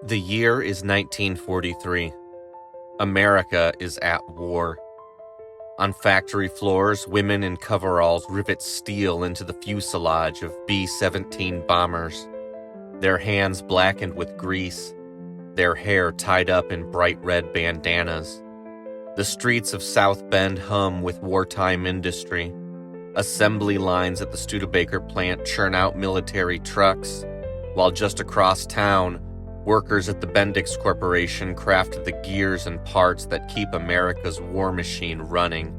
The year is 1943. America is at war. On factory floors, women in coveralls rivet steel into the fuselage of B-17 bombers, their hands blackened with grease, their hair tied up in bright red bandanas. The streets of South Bend hum with wartime industry. Assembly lines at the Studebaker plant churn out military trucks, while just across town, workers at the Bendix Corporation craft the gears and parts that keep America's war machine running.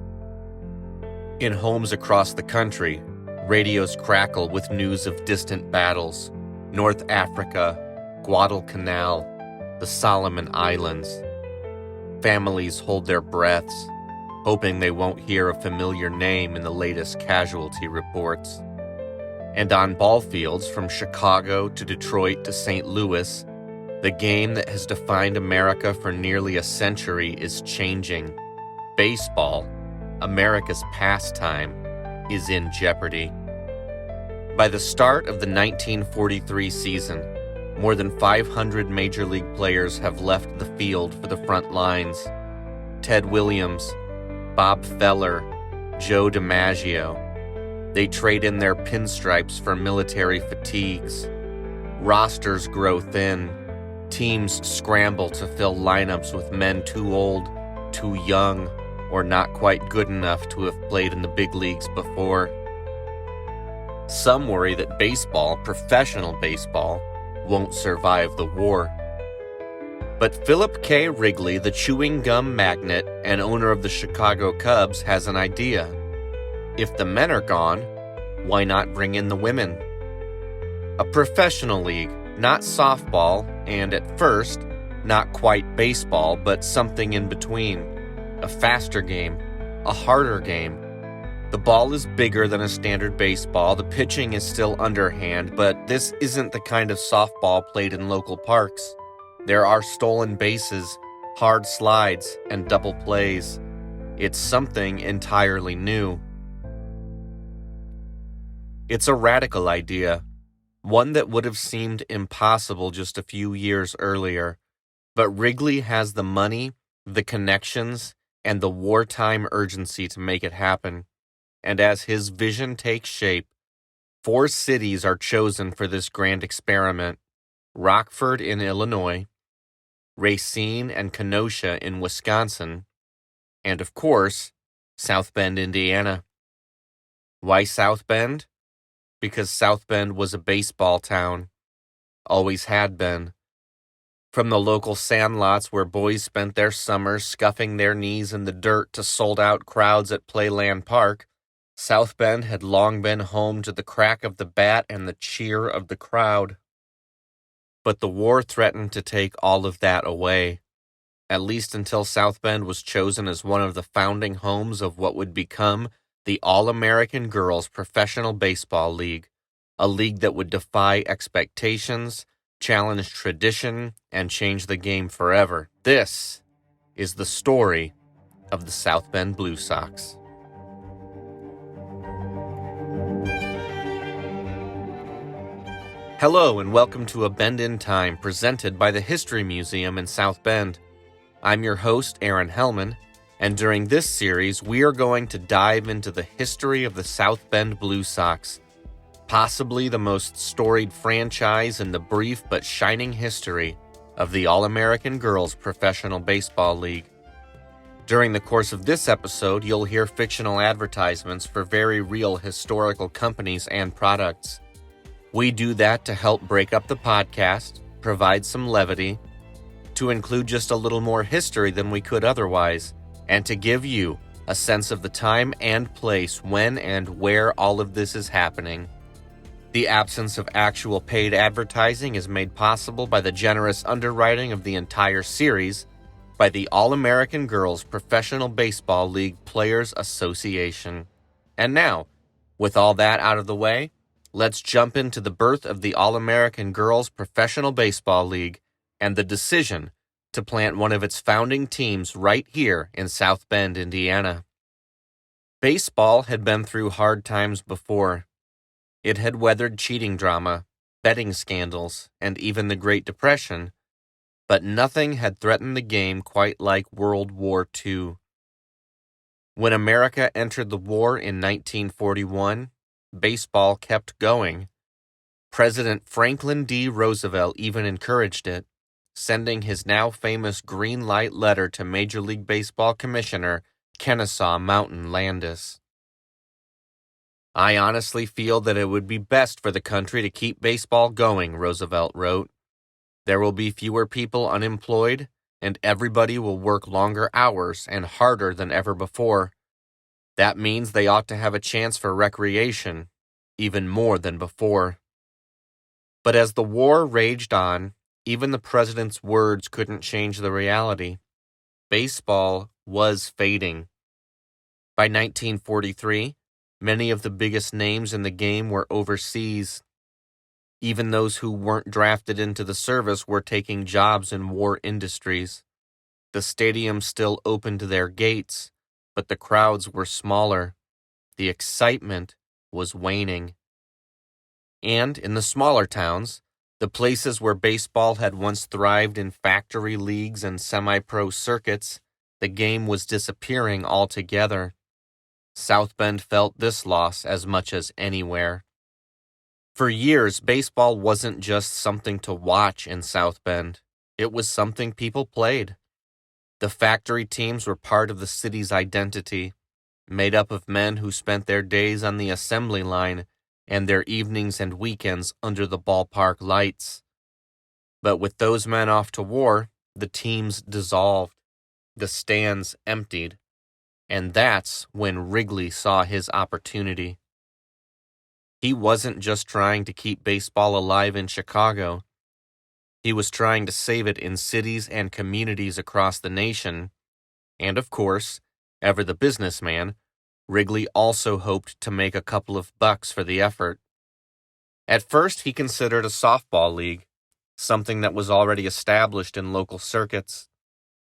In homes across the country, radios crackle with news of distant battles, North Africa, Guadalcanal, the Solomon Islands. Families hold their breaths, hoping they won't hear a familiar name in the latest casualty reports. And on ball fields from Chicago to Detroit to St. Louis, the game that has defined America for nearly a century is changing. Baseball, America's pastime, is in jeopardy. By the start of the 1943 season, more than 500 Major League players have left the field for the front lines. Ted Williams, Bob Feller, Joe DiMaggio. They trade in their pinstripes for military fatigues. Rosters grow thin. Teams scramble to fill lineups with men too old, too young, or not quite good enough to have played in the big leagues before. Some worry that baseball, professional baseball, won't survive the war. But Philip K. Wrigley, the chewing gum magnate and owner of the Chicago Cubs, has an idea. If the men are gone, why not bring in the women? A professional league, not softball, and at first, not quite baseball, but something in between. A faster game, a harder game. The ball is bigger than a standard baseball, the pitching is still underhand, but this isn't the kind of softball played in local parks. There are stolen bases, hard slides, and double plays. It's something entirely new. It's a radical idea, one that would have seemed impossible just a few years earlier, but Wrigley has the money, the connections, and the wartime urgency to make it happen. And as his vision takes shape, 4 cities are chosen for this grand experiment: Rockford in Illinois, Racine and Kenosha in Wisconsin, and of course, South Bend, Indiana. Why South Bend? Because South Bend was a baseball town. Always had been. From the local sandlots where boys spent their summers scuffing their knees in the dirt to sold-out crowds at Playland Park, South Bend had long been home to the crack of the bat and the cheer of the crowd. But the war threatened to take all of that away, at least until South Bend was chosen as one of the founding homes of what would become the All-American Girls Professional Baseball League, a league that would defy expectations, challenge tradition, and change the game forever. This is the story of the South Bend Blue Sox. Hello and welcome to A Bend in Time, presented by the History Museum in South Bend. I'm your host, Aaron Helman, and during this series, we are going to dive into the history of the South Bend Blue Sox, possibly the most storied franchise in the brief but shining history of the All-American Girls Professional Baseball League. During the course of this episode, you'll hear fictional advertisements for very real historical companies and products. We do that to help break up the podcast, provide some levity, to include just a little more history than we could otherwise, and to give you a sense of the time and place when and where all of this is happening. The absence of actual paid advertising is made possible by the generous underwriting of the entire series by the All-American Girls Professional Baseball League Players Association. And now, with all that out of the way, let's jump into the birth of the All-American Girls Professional Baseball League and the decision to plant one of its founding teams right here in South Bend, Indiana. Baseball had been through hard times before. It had weathered cheating drama, betting scandals, and even the Great Depression, But nothing had threatened the game quite like World War II. When America entered the war in 1941, baseball kept going. President Franklin D. Roosevelt even encouraged it, sending his now famous green light letter to Major League Baseball Commissioner Kennesaw Mountain Landis. "I honestly feel that it would be best for the country to keep baseball going," Roosevelt wrote. "There will be fewer people unemployed, and everybody will work longer hours and harder than ever before. That means they ought to have a chance for recreation, even more than before." But as the war raged on, even the president's words couldn't change the reality. Baseball was fading. By 1943, many of the biggest names in the game were overseas. Even those who weren't drafted into the service were taking jobs in war industries. The stadiums still opened their gates, but the crowds were smaller. The excitement was waning. And in the smaller towns, the places where baseball had once thrived in factory leagues and semi-pro circuits, the game was disappearing altogether. South Bend felt this loss as much as anywhere. For years, baseball wasn't just something to watch in South Bend. It was something people played. The factory teams were part of the city's identity, made up of men who spent their days on the assembly line and their evenings and weekends under the ballpark lights. But with those men off to war, the teams dissolved, the stands emptied, and that's when Wrigley saw his opportunity. He wasn't just trying to keep baseball alive in Chicago. He was trying to save it in cities and communities across the nation. And of course, ever the businessman, Wrigley also hoped to make a couple of bucks for the effort. At first, he considered a softball league, something that was already established in local circuits.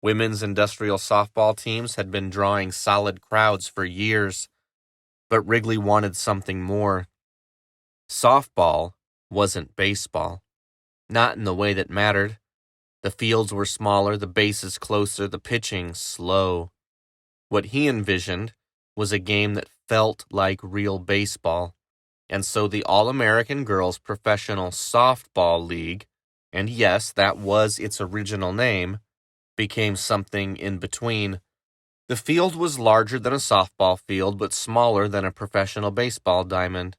Women's industrial softball teams had been drawing solid crowds for years, but Wrigley wanted something more. Softball wasn't baseball, not in the way that mattered. The fields were smaller, the bases closer, the pitching slow. What he envisioned was a game that felt like real baseball, and so the All-American Girls Professional Softball League, and yes, that was its original name, became something in between. The field was larger than a softball field, but smaller than a professional baseball diamond.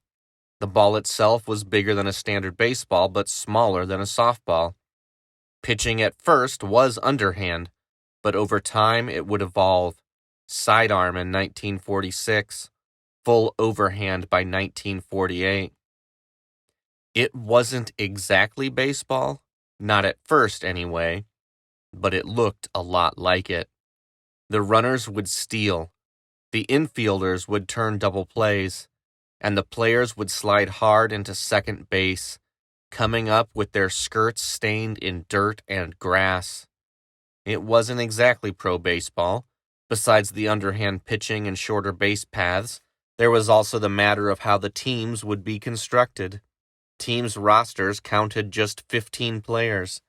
The ball itself was bigger than a standard baseball, but smaller than a softball. Pitching at first was underhand, but over time it would evolve. Sidearm in 1946, full overhand by 1948. It wasn't exactly baseball, not at first anyway, but it looked a lot like it. The runners would steal, the infielders would turn double plays, and the players would slide hard into second base, coming up with their skirts stained in dirt and grass. It wasn't exactly pro baseball. Besides the underhand pitching and shorter base paths, there was also the matter of how the teams would be constructed. Teams' rosters counted just 15 players,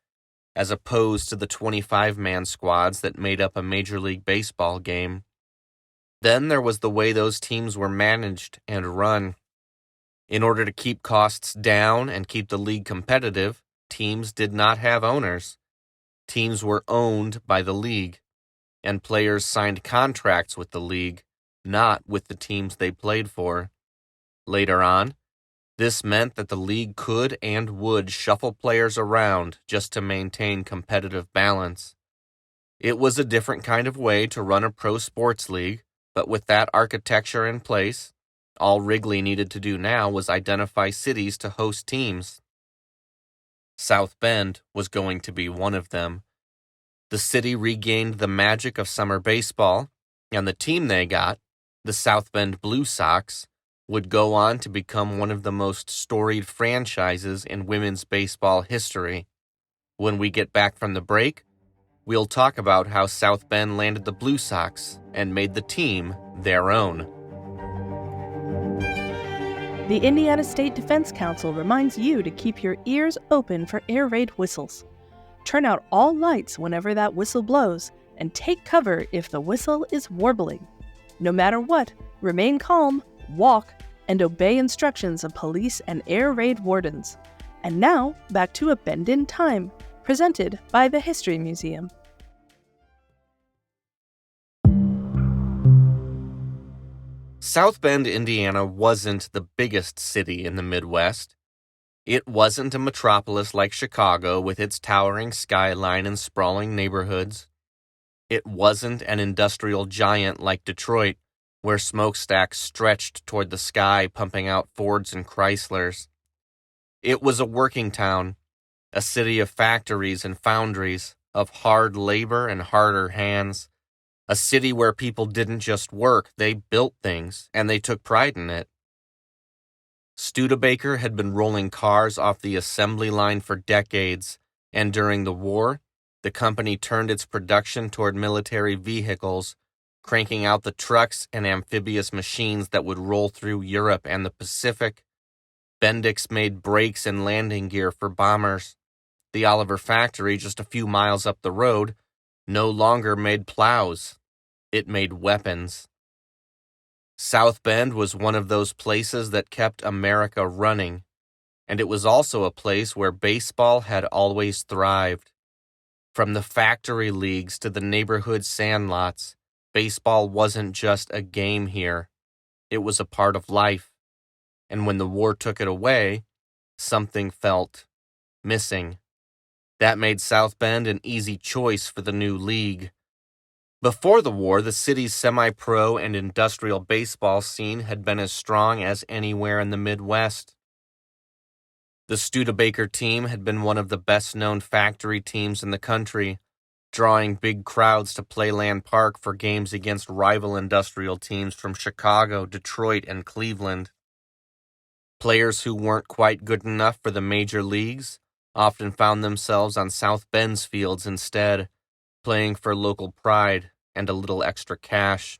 as opposed to the 25-man squads that made up a Major League Baseball game. Then there was the way those teams were managed and run. In order to keep costs down and keep the league competitive, teams did not have owners. Teams were owned by the league, and players signed contracts with the league, not with the teams they played for. Later on, this meant that the league could and would shuffle players around just to maintain competitive balance. It was a different kind of way to run a pro sports league, but with that architecture in place, all Wrigley needed to do now was identify cities to host teams. South Bend was going to be one of them. The city regained the magic of summer baseball, and the team they got, the South Bend Blue Sox, would go on to become one of the most storied franchises in women's baseball history. When we get back from the break, we'll talk about how South Bend landed the Blue Sox and made the team their own. The Indiana State Defense Council reminds you to keep your ears open for air raid whistles. Turn out all lights whenever that whistle blows, and take cover if the whistle is warbling. No matter what, remain calm, walk, and obey instructions of police and air raid wardens. And now, back to A Bend in Time, presented by the History Museum. South Bend, Indiana wasn't the biggest city in the Midwest. It wasn't a metropolis like Chicago with its towering skyline and sprawling neighborhoods. It wasn't an industrial giant like Detroit, where smokestacks stretched toward the sky pumping out Fords and Chryslers. It was a working town, a city of factories and foundries, of hard labor and harder hands, a city where people didn't just work, they built things, and they took pride in it. Studebaker had been rolling cars off the assembly line for decades, and during the war, the company turned its production toward military vehicles, cranking out the trucks and amphibious machines that would roll through Europe and the Pacific. Bendix made brakes and landing gear for bombers. The Oliver factory, just a few miles up the road, no longer made plows. It made weapons. South Bend was one of those places that kept America running, and it was also a place where baseball had always thrived. From the factory leagues to the neighborhood sandlots, baseball wasn't just a game here. It was a part of life. And when the war took it away, something felt missing. That made South Bend an easy choice for the new league. Before the war, the city's semi-pro and industrial baseball scene had been as strong as anywhere in the Midwest. The Studebaker team had been one of the best-known factory teams in the country, drawing big crowds to Playland Park for games against rival industrial teams from Chicago, Detroit, and Cleveland. Players who weren't quite good enough for the major leagues often found themselves on South Bend's fields instead, playing for local pride and a little extra cash.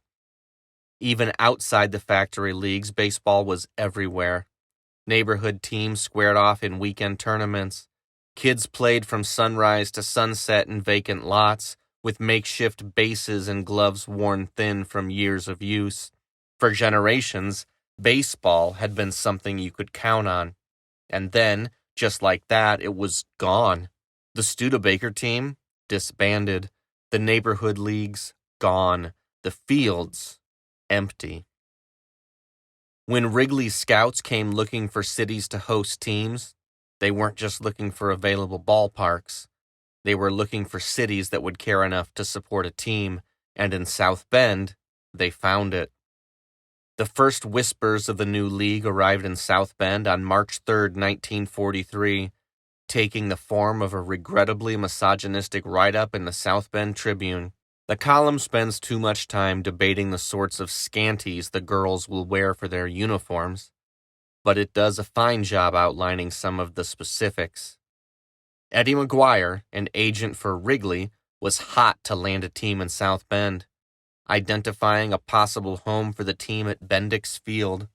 Even outside the factory leagues, baseball was everywhere. Neighborhood teams squared off in weekend tournaments. Kids played from sunrise to sunset in vacant lots, with makeshift bases and gloves worn thin from years of use. For generations, baseball had been something you could count on. And then, just like that, it was gone. The Studebaker team disbanded. The neighborhood leagues gone. The fields empty. When Wrigley scouts came looking for cities to host teams, they weren't just looking for available ballparks. They were looking for cities that would care enough to support a team, and in South Bend, they found it. The first whispers of the new league arrived in South Bend on March 3, 1943, taking the form of a regrettably misogynistic write-up in the South Bend Tribune. The column spends too much time debating the sorts of scanties the girls will wear for their uniforms, but it does a fine job outlining some of the specifics. Eddie McGuire, an agent for Wrigley, was hot to land a team in South Bend, identifying a possible home for the team at Bendix Field,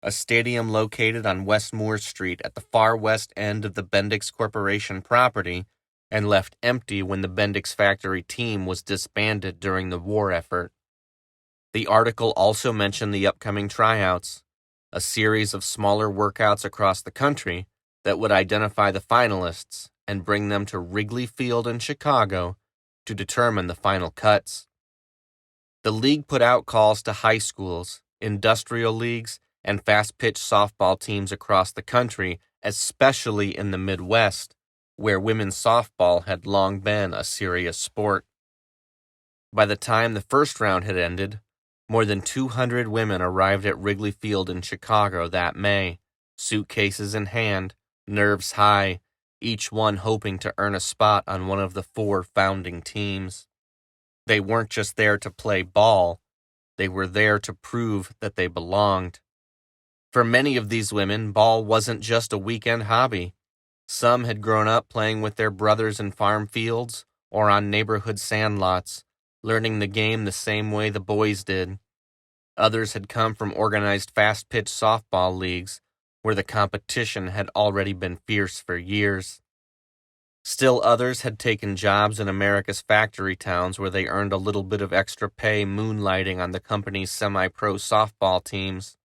a stadium located on West Moore Street at the far west end of the Bendix Corporation property and left empty when the Bendix factory team was disbanded during the war effort. The article also mentioned the upcoming tryouts, a series of smaller workouts across the country that would identify the finalists and bring them to Wrigley Field in Chicago to determine the final cuts. The league put out calls to high schools, industrial leagues, and fast-pitch softball teams across the country, especially in the Midwest, where women's softball had long been a serious sport. By the time the first round had ended, more than 200 women arrived at Wrigley Field in Chicago that May, suitcases in hand, nerves high, each one hoping to earn a spot on one of the 4 founding teams. They weren't just there to play ball, they were there to prove that they belonged. For many of these women, ball wasn't just a weekend hobby. Some had grown up playing with their brothers in farm fields or on neighborhood sandlots, learning the game the same way the boys did. Others had come from organized fast-pitch softball leagues, where the competition had already been fierce for years. Still others had taken jobs in America's factory towns where they earned a little bit of extra pay moonlighting on the company's semi-pro softball teams.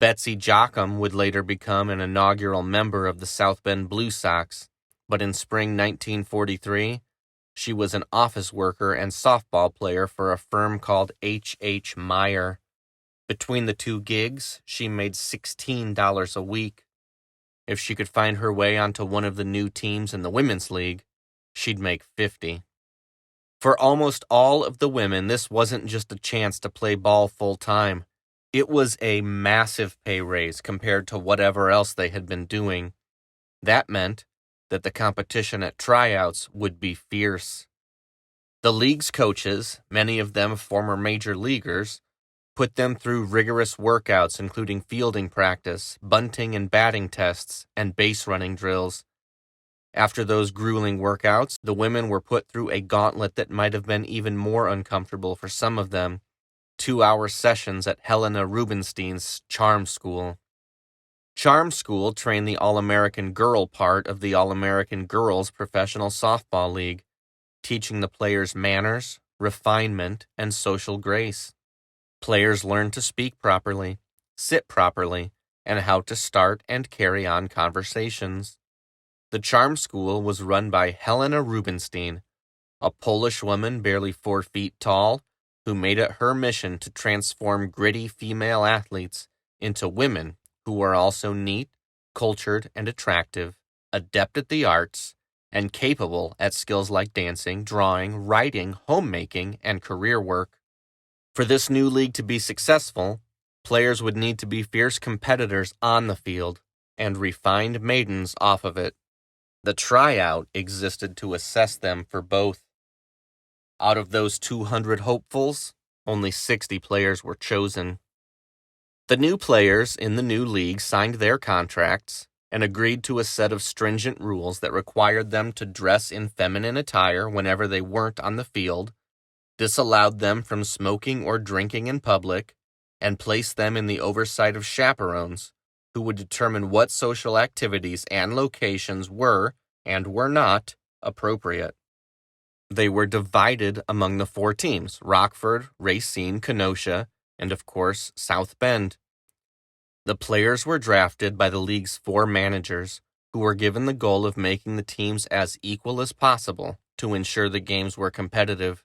Betsy Jochum would later become an inaugural member of the South Bend Blue Sox, but in spring 1943, she was an office worker and softball player for a firm called H. Meyer. Between the two gigs, she made $16 a week. If she could find her way onto one of the new teams in the Women's League, she'd make $50. For almost all of the women, this wasn't just a chance to play ball full-time. It was a massive pay raise compared to whatever else they had been doing. That meant that the competition at tryouts would be fierce. The league's coaches, many of them former major leaguers, put them through rigorous workouts including fielding practice, bunting and batting tests, and base running drills. After those grueling workouts, the women were put through a gauntlet that might have been even more uncomfortable for some of them: 2-hour sessions at Helena Rubinstein's Charm School. Charm School trained the All-American Girl part of the All-American Girls Professional Softball League, teaching the players manners, refinement, and social grace. Players learned to speak properly, sit properly, and how to start and carry on conversations. The Charm School was run by Helena Rubinstein, a Polish woman barely 4 feet tall, who made it her mission to transform gritty female athletes into women who were also neat, cultured, and attractive, adept at the arts, and capable at skills like dancing, drawing, writing, homemaking, and career work. For this new league to be successful, players would need to be fierce competitors on the field and refined maidens off of it. The tryout existed to assess them for both. Out of those 200 hopefuls, only 60 players were chosen. The new players in the new league signed their contracts and agreed to a set of stringent rules that required them to dress in feminine attire whenever they weren't on the field, disallowed them from smoking or drinking in public, and placed them in the oversight of chaperones, who would determine what social activities and locations were and were not appropriate. They were divided among the 4 teams: Rockford, Racine, Kenosha, and of course, South Bend. The players were drafted by the league's 4 managers, who were given the goal of making the teams as equal as possible to ensure the games were competitive.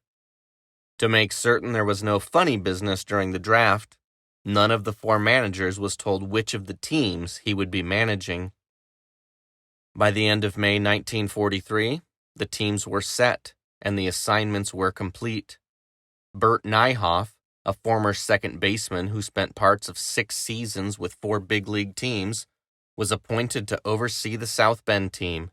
To make certain there was no funny business during the draft, none of the 4 managers was told which of the teams he would be managing. By the end of May 1943, the teams were set, and the assignments were complete. Bert Nyhoff, a former second baseman who spent parts of 6 seasons with 4 big league teams, was appointed to oversee the South Bend team.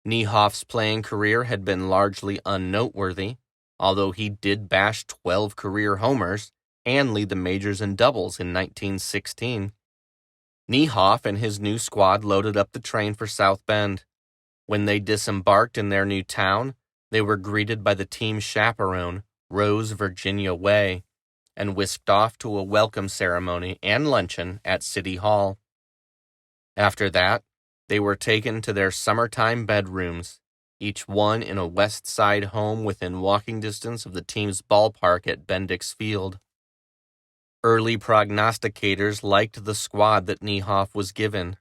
Nyhoff's playing career had been largely unnoteworthy, although he did bash 12 career homers and lead the majors in doubles in 1916. Nyhoff and his new squad loaded up the train for South Bend. When they disembarked in their new town, they were greeted by the team's chaperone, Rose Virginia Way, and whisked off to a welcome ceremony and luncheon at City Hall. After that, they were taken to their summertime bedrooms, each one in a West Side home within walking distance of the team's ballpark at Bendix Field. Early prognosticators liked the squad that Nyhoff was given.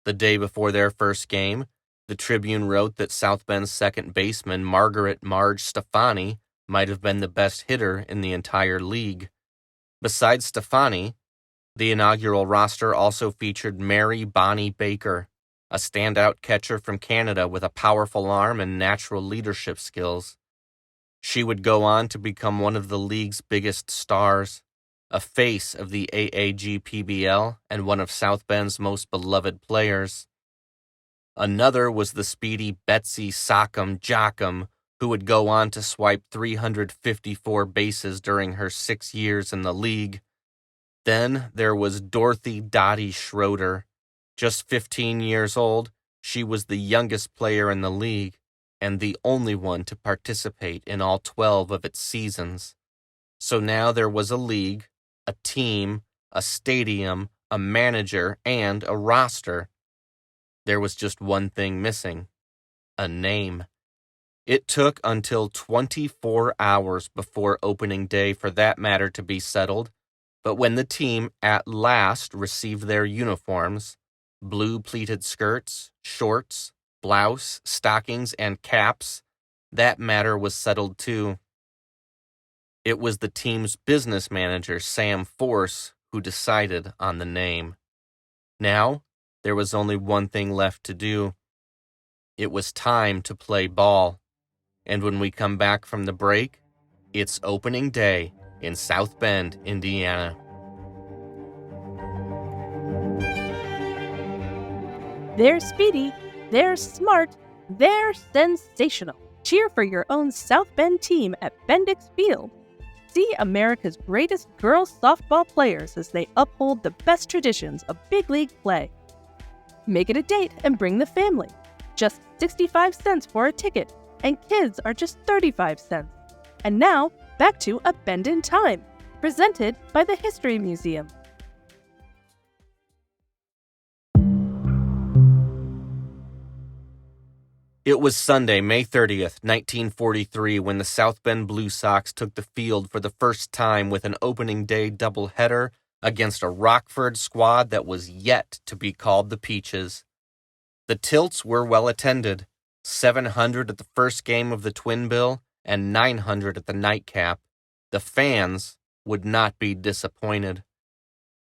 The day before their first game, the Tribune wrote that South Bend's second baseman Margaret Marge Stefani might have been the best hitter in the entire league. Besides Stefani, the inaugural roster also featured Mary Bonnie Baker, a standout catcher from Canada with a powerful arm and natural leadership skills. She would go on to become one of the league's biggest stars, a face of the AAGPBL and one of South Bend's most beloved players. Another was the speedy Betsy Sock'em Jochum, who would go on to swipe 354 bases during her 6 years in the league. Then there was Dorothy Dottie Schroeder. Just 15 years old, she was the youngest player in the league and the only one to participate in all 12 of its seasons. So now there was a league, a team, a stadium, a manager, and a roster. There was just one thing missing: a name. It took until 24 hours before opening day for that matter to be settled, but when the team at last received their uniforms, blue pleated skirts, shorts, blouse, stockings, and caps, that matter was settled too. It was the team's business manager, Sam Force, who decided on the name. Now, there was only one thing left to do. It was time to play ball. And when we come back from the break, it's opening day in South Bend, Indiana. They're speedy, they're smart, they're sensational. Cheer for your own South Bend team at Bendix Field. See America's greatest girls softball players as they uphold the best traditions of big league play. Make it a date and bring the family. Just 65 cents for a ticket, and kids are just 35 cents. And now, back to A Bend in Time, presented by the History Museum. It was Sunday, May 30th, 1943, when the South Bend Blue Sox took the field for the first time with an opening day doubleheader against a Rockford squad that was yet to be called the Peaches. The tilts were well attended, 700 at the first game of the Twin Bill and 900 at the nightcap. The fans would not be disappointed.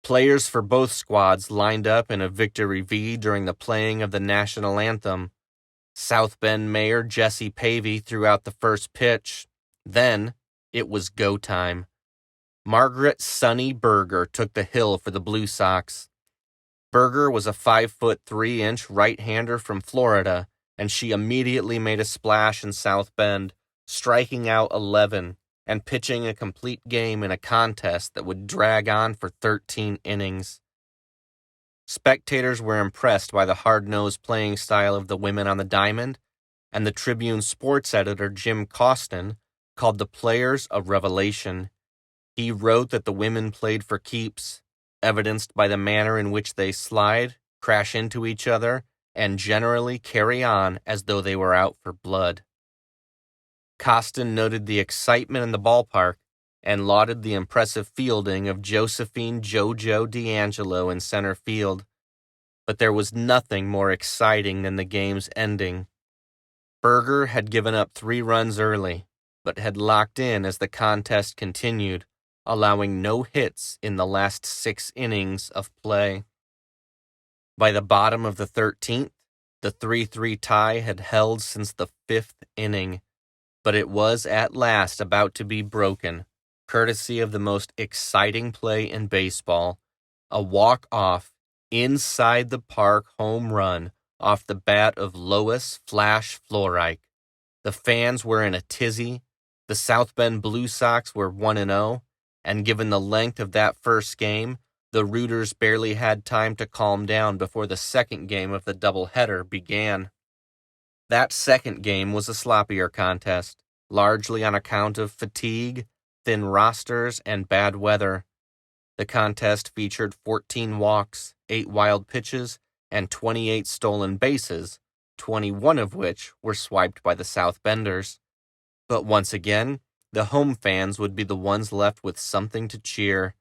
Players for both squads lined up in a victory V during the playing of the national anthem. South Bend Mayor Jesse Pavey threw out the first pitch. Then, it was go time. Margaret Sonny Berger took the hill for the Blue Sox. Berger was a 5'3" right-hander from Florida, and she immediately made a splash in South Bend, striking out 11 and pitching a complete game in a contest that would drag on for 13 innings. Spectators were impressed by the hard-nosed playing style of the women on the diamond, and the Tribune sports editor Jim Costin called the players a revelation. He wrote that the women played for keeps, evidenced by the manner in which they slide, crash into each other, and generally carry on as though they were out for blood. Costin noted the excitement in the ballpark and lauded the impressive fielding of Josephine JoJo D'Angelo in center field. But there was nothing more exciting than the game's ending. Berger had given up 3 runs early, but had locked in as the contest continued, allowing no hits in the last 6 innings of play. By the bottom of the 13th, the 3-3 tie had held since the 5th inning, but it was at last about to be broken, courtesy of the most exciting play in baseball, a walk-off, inside-the-park home run off the bat of Lois Flash Florike. The fans were in a tizzy, the South Bend Blue Sox were 1-0, and given the length of that first game, the rooters barely had time to calm down before the second game of the doubleheader began. That second game was a sloppier contest, largely on account of fatigue, thin rosters, and bad weather. The contest featured 14 walks, 8 wild pitches, and 28 stolen bases, 21 of which were swiped by the South Benders. But once again, the home fans would be the ones left with something to cheer.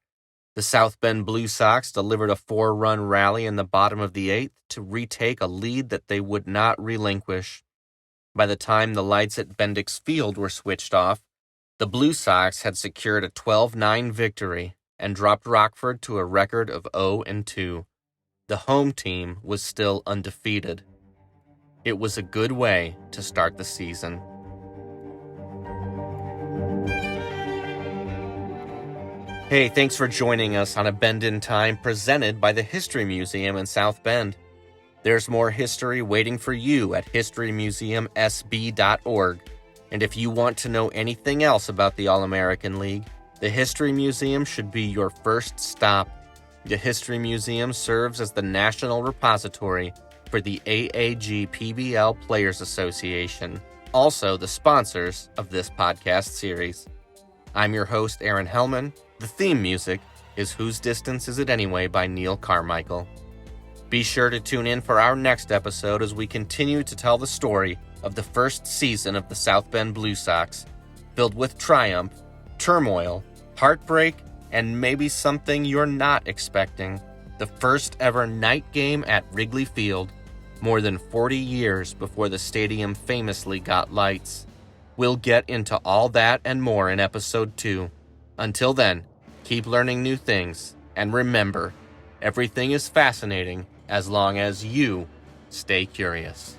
The South Bend Blue Sox delivered a 4-run rally in the bottom of the 8th to retake a lead that they would not relinquish. By the time the lights at Bendix Field were switched off, the Blue Sox had secured a 12-9 victory and dropped Rockford to a record of 0-2. The home team was still undefeated. It was a good way to start the season. Hey, thanks for joining us on A Bend in Time presented by the History Museum in South Bend. There's more history waiting for you at historymuseumsb.org. And if you want to know anything else about the All-American League, the History Museum should be your first stop. The History Museum serves as the national repository for the AAGPBL Players Association, also the sponsors of this podcast series. I'm your host, Aaron Helman. The theme music is Whose Distance Is It Anyway by Neil Carmichael. Be sure to tune in for our next episode as we continue to tell the story of the first season of the South Bend Blue Sox, filled with triumph, turmoil, heartbreak, and maybe something you're not expecting. The first ever night game at Wrigley Field, more than 40 years before the stadium famously got lights. We'll get into all that and more in episode 2. Until then, keep learning new things, and remember, everything is fascinating as long as you stay curious.